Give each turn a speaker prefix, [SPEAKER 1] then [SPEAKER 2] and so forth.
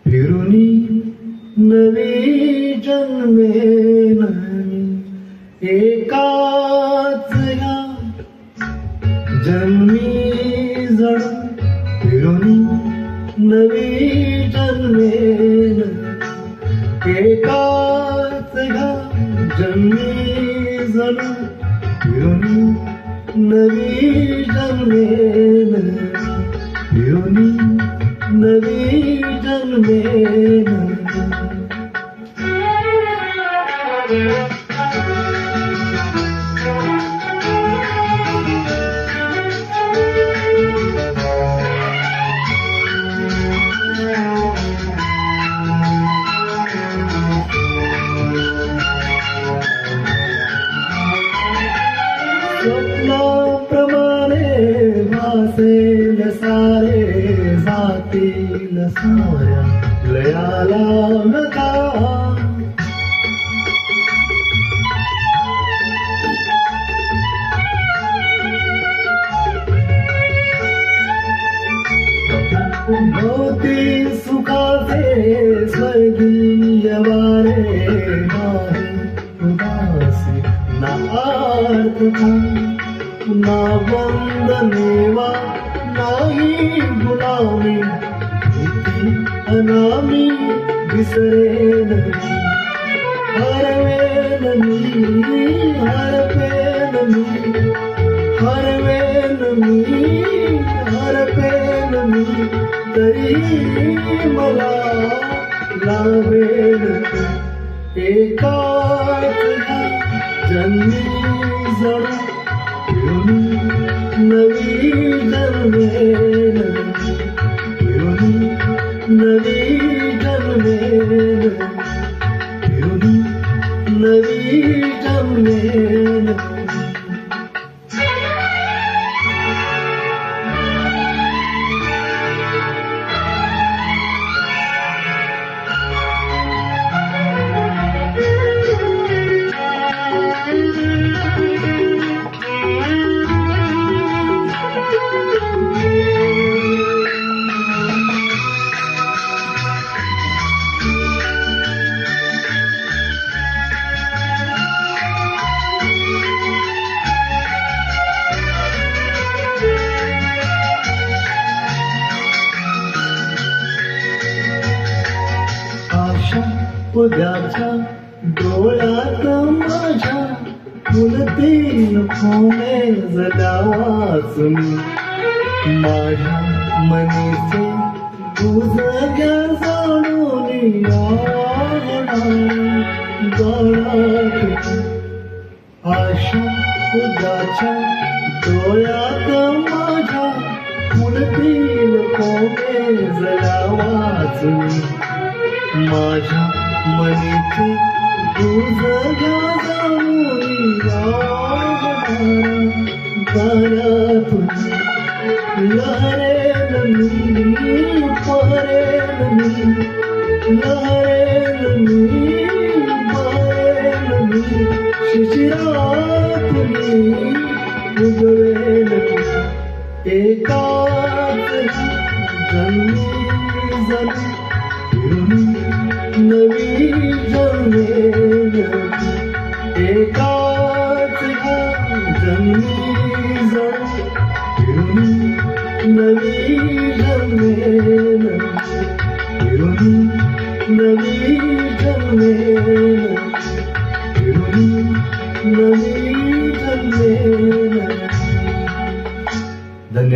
[SPEAKER 1] फिरुनी नवी जन्मेन एकाच या जन्मी जणू फिरुनी नवी जन्मेन एकाच या जन्मी जणू फिरुनी नवी जन्मेन फिरुनी नवी जन्मेन स्वप्नाप्रमाणे भासेल सारे जातील साऱ्या लयाला नका भोवती सुखाचे स्वर्गीय वारे नाही उदासी ना आर्तता ना वंदनेवा नाही गुलामी भीती अनामी विसरेन हरवेन मी हरपेन मी हरवेन मी हरपेन मी तरी मला लावेन एकाच जन्मी जणू फिरुनी नवी जन्मेन फिरुनी नवी जन्मेन फिरुनी नवी जन्मेन उद्याच्या डोळ्यात माझ्या फुलतील खोने जगा वाचून माझ्या मनीचे तुझ्या जाणून गळात आशा उद्याच्या डोळ्यात माझ्या फुलतील खोने जगा वाचून माझ्या मनीचे तुझ्या जाणून गाण्यातून लहरेन मी परेन मी लहरेन मी परेन मी शिशिरात मी उगवेन एकाच जन्मी जणू फिरुनी नवी जन्मेन एकाच जन्मी जणू फिरुनी नवी जन्मेन फिरुनी नवी जन्मेन फिरुनी नवी जन्मेन. धन्यवाद.